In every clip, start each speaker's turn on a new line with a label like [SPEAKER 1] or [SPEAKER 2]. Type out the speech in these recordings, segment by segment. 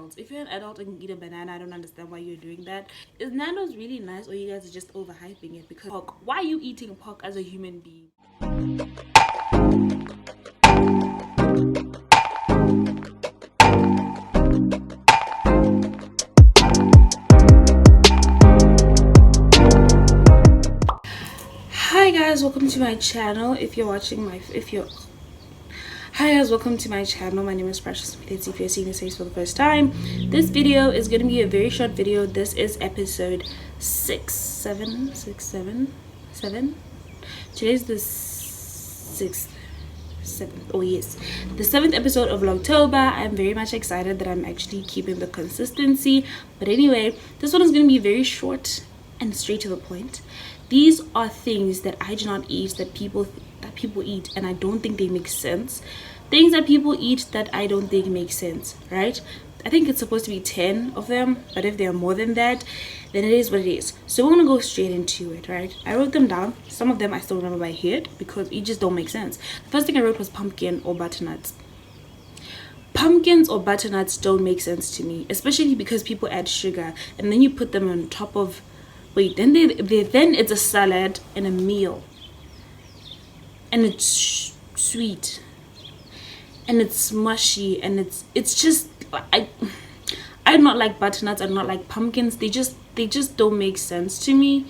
[SPEAKER 1] adults. If you're an adult and you eat a banana, I don't understand why you're doing that. Is Nando's really nice, or you guys are just overhyping it? Because pork, why are you eating pork as a human being? Hi guys, welcome to my channel. Hi guys, welcome to my channel. My name is Precious Omphithetse. If you're seeing this face for the first time, this video is going to be a very short video. This is episode 7. Today's the 6th. 7th. Oh yes, the 7th episode of October. I'm very much excited that I'm actually keeping the consistency. But anyway, this one is going to be very short and straight to the point. These are things that I do not eat, that people eat, and I don't think they make sense. Things that people eat that I don't think make sense, right? I think it's supposed to be 10 of them, but if there are more than that, then it is what it is. So we're gonna go straight into it, right? I wrote them down. Some of them I still remember by head because it just don't make sense. The first thing I wrote was pumpkin or butternuts. Pumpkins or butternuts don't make sense to me, especially because people add sugar and then you put them on top of then it's a salad and a meal, and it's sweet and it's mushy and it's just I do not like butternuts. I do not like pumpkins. They just don't make sense to me.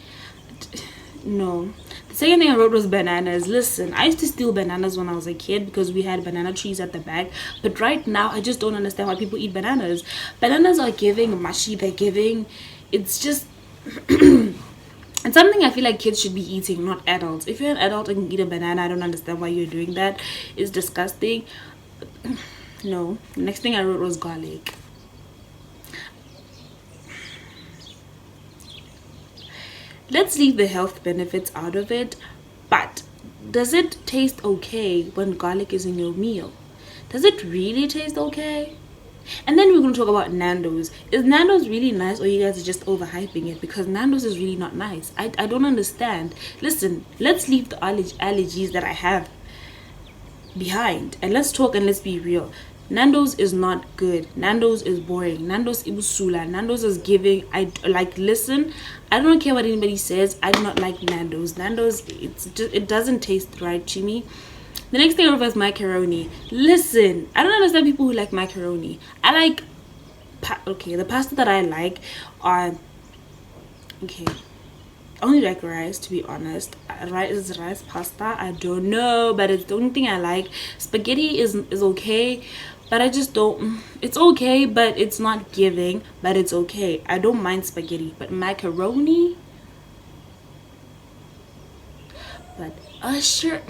[SPEAKER 1] No. The second thing I wrote was bananas. Listen, I used to steal bananas when I was a kid because we had banana trees at the back, but right now I just don't understand why people eat bananas. Bananas are giving mushy. They're giving, it's just it's something I feel like kids should be eating, not adults. If you're an adult and you eat a banana, I don't understand why you're doing that. It's disgusting. No. The next thing I wrote was garlic. Let's leave the health benefits out of it, but does it taste okay when garlic is in your meal? Does it really taste okay? And then we're going to talk about Nando's. Is Nando's really nice, or you guys are just overhyping it? Because Nando's is really not nice. I don't understand. Listen, let's leave the allergies that I have behind, and let's talk and let's be real. Nando's is not good. Nando's is boring. Nando's ibusula. Nando's is giving. Listen, I don't care what anybody says. I do not like Nando's. Nando's, it doesn't taste right to me. The next thing I wrote was macaroni. Listen, I don't understand people who like macaroni. I like, the pasta that I like are, I only like rice, to be honest. Rice pasta, I don't know, but it's the only thing I like. Spaghetti is okay, but I just don't, it's okay, but it's not giving, but it's okay. I don't mind spaghetti, but macaroni, but sure.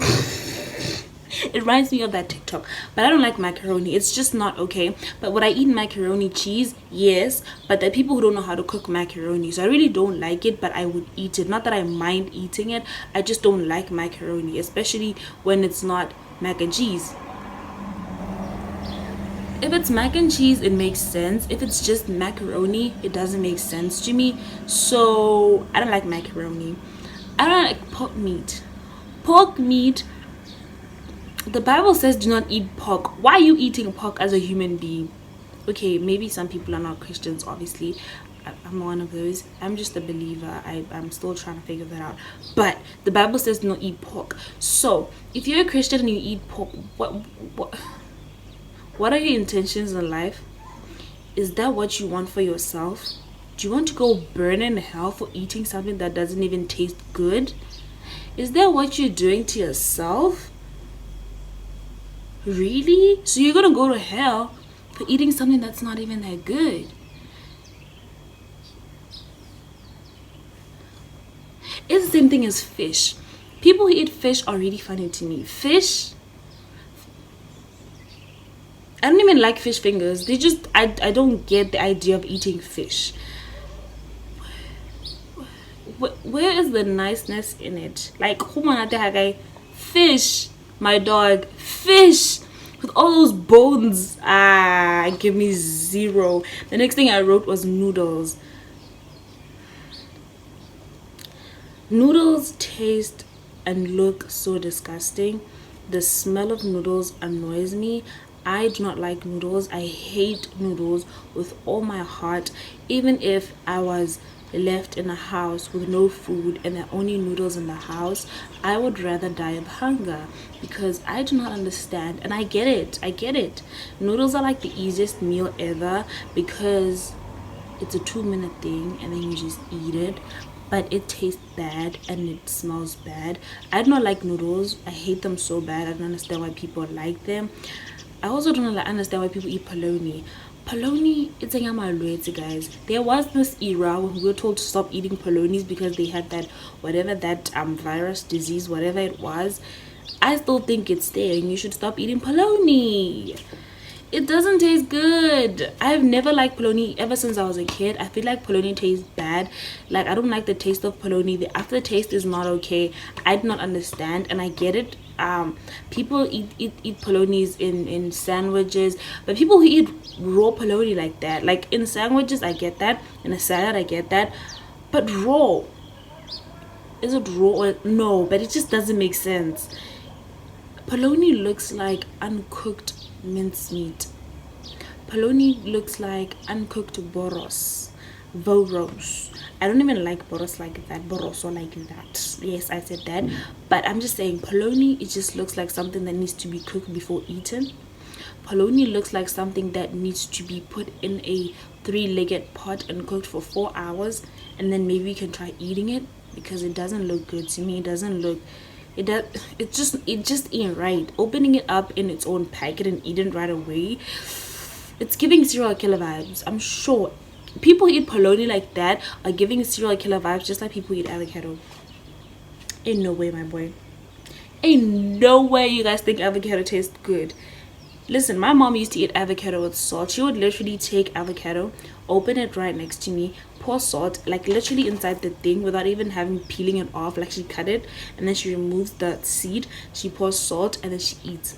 [SPEAKER 1] It reminds me of that TikTok, but I don't like macaroni. It's just not okay. But would I eat macaroni cheese? Yes, but there are people who don't know how to cook macaroni, so I really don't like it, but I would eat it. Not that I mind eating it, I just don't like macaroni, especially when it's not mac and cheese. If it's mac and cheese, it makes sense. If it's just macaroni, it doesn't make sense to me. So I don't like macaroni. I don't like pork meat. The Bible says do not eat pork. Why are you eating pork as a human being? Okay, maybe some people are not Christians, obviously. I'm one of those. I'm just a believer. I'm still trying to figure that out. But the Bible says do not eat pork. So, if you're a Christian and you eat pork, what are your intentions in life? Is that what you want for yourself? Do you want to go burn in hell for eating something that doesn't even taste good? Is that what you're doing to yourself? Really? So you're gonna go to hell for eating something that's not even that good? It's the same thing as fish. People who eat fish are really funny to me. Fish, I don't even like fish fingers. I don't get the idea of eating fish. Where is the niceness in it? Like, fish, my dog, fish with all those bones, give me 0. The next thing I wrote was noodles. Noodles taste and look so disgusting. The smell of noodles annoys me. I do not like noodles. I hate noodles with all my heart. Even if I was left in a house with no food and there are only noodles in the house, I would rather die of hunger, because I do not understand. And I get it. Noodles are like the easiest meal ever, because it's a 2-minute thing and then you just eat it, but it tastes bad and it smells bad. I do not like noodles. I hate them so bad. I don't understand why people like them. I also don't understand why people eat polony. Polony, it's a yamalwetse, guys. There was this era when we were told to stop eating polonis because they had that virus, disease, whatever it was. I still think it's there and you should stop eating polony. It doesn't taste good. I've never liked polony ever since I was a kid. I feel like polony tastes bad. Like, I don't like the taste of polony. The aftertaste is not okay. I do not understand, and I get it. People eat polonies in sandwiches, but people who eat raw polony like that, like in sandwiches, I get that. In a salad, I get that. But raw, is it raw or no? But it just doesn't make sense. Polony looks like uncooked mincemeat. Polony looks like uncooked boros. I don't even like boros like that. Boros or like that. Yes, I said that. But I'm just saying, polony, it just looks like something that needs to be cooked before eaten. Polony looks like something that needs to be put in a 3-legged pot and cooked for 4 hours, and then maybe you can try eating it, because it doesn't look good to me. It doesn't look. It just ain't right. Opening it up in its own packet and eating it right away, it's giving serial killer vibes. I'm sure people who eat polony like that are giving serial killer vibes, just like people who eat avocado. Ain't no way, my boy. Ain't no way you guys think avocado tastes good. Listen, my mom used to eat avocado with salt. She would literally take avocado, open it right next to me, pour salt, like literally inside the thing without even peeling it off. Like, she cut it and then she removes the seed, she pours salt, and then she eats.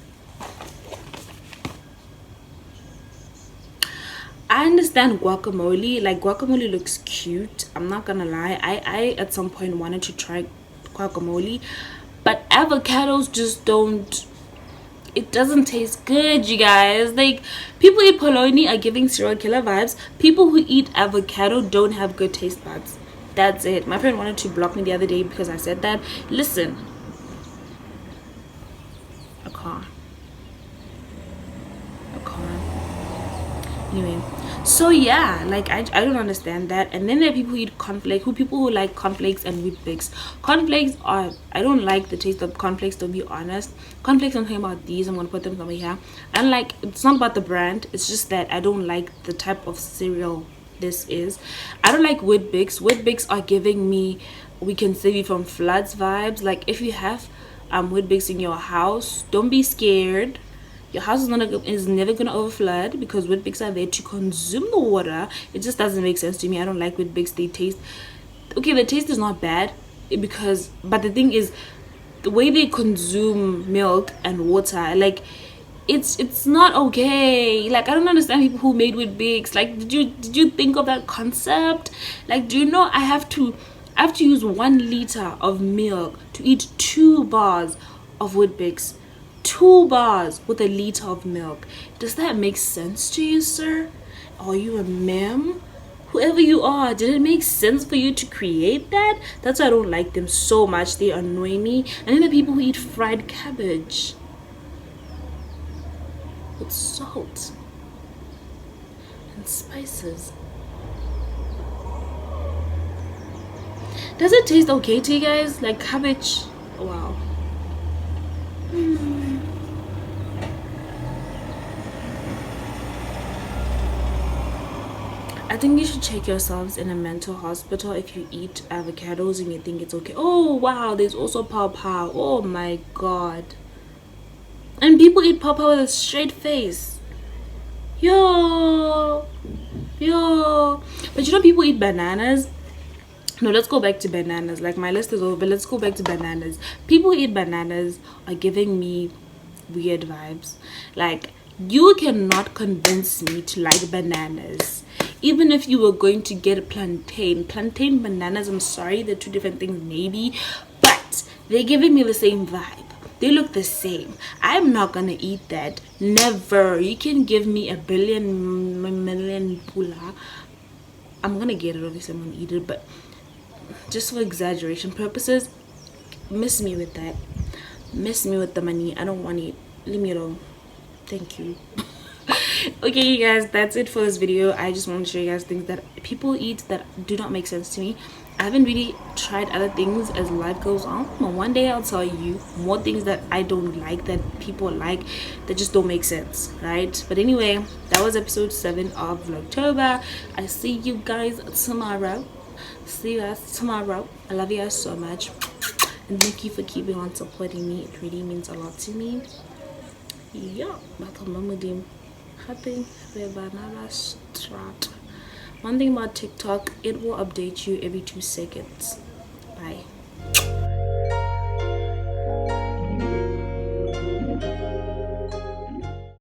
[SPEAKER 1] I understand guacamole. Like, guacamole looks cute. I'm not gonna lie. I at some point wanted to try guacamole, but avocados just don't. It doesn't taste good, you guys. Like, people who eat polony are giving serial killer vibes. People who eat avocado don't have good taste buds. That's it. My friend wanted to block me the other day because I said that. Listen, a car. Anyway, so yeah, like I don't understand that. And then there are people who eat cornflakes, people who like cornflakes and Weet-Bix. Cornflakes are, I don't like the taste of cornflakes, to be honest. Cornflakes, I'm talking about these. I'm gonna put them over here. And like, it's not about the brand, it's just that I don't like the type of cereal this is. I don't like Weet-Bix. Weet-Bix are giving me "we can save you from floods" vibes. Like, if you have Weet-Bix in your house, don't be scared. Your house is never gonna overflood, because Weet-Bix are there to consume the water. It just doesn't make sense to me. I don't like Weet-Bix. They taste okay. The taste is not bad, but the thing is, the way they consume milk and water, like, it's not okay. Like, I don't understand people who made Weet-Bix. Like, did you think of that concept? Like, do you know I have to use 1 liter of milk to eat 2 bars of Weet-Bix? 2 bars with 1 liter of milk. Does that make sense to you, sir? Are you a ma'am? Whoever you are, did it make sense for you to create that? That's why I don't like them so much. They annoy me. And then the people who eat fried cabbage with salt and spices. Does it taste okay to you guys? Like, cabbage? Wow. I think you should check yourselves in a mental hospital if you eat avocados and you think it's okay. Oh wow, there's also pawpaw. Oh my god. And people eat pawpaw with a straight face. Yo. But you know, people eat bananas. No, let's go back to bananas. Like, my list is over, but let's go back to bananas. People who eat bananas are giving me weird vibes. Like, you cannot convince me to like bananas. Even if you were going to get plantain bananas, I'm sorry, they're 2 different things maybe, but they're giving me the same vibe. they look the same. I'm not gonna eat that. Never. You can give me a million pula, I'm gonna get it. Obviously I'm gonna eat it, but just for exaggeration purposes, miss me with that. Miss me with the money. I don't want it. Leave me alone. Thank you. Okay, you guys, that's it for this video. I just want to show you guys things that people eat that do not make sense to me. I haven't really tried other things as life goes on, but one day I'll tell you more things that I don't like, that people like, that just don't make sense, right? But anyway, that was episode 7 of Vlogtober. I see you guys tomorrow. See you guys tomorrow. I love you guys so much, and thank you for keeping on supporting me. It really means a lot to me. Yeah, one thing about TikTok, it will update you every 2 seconds. Bye.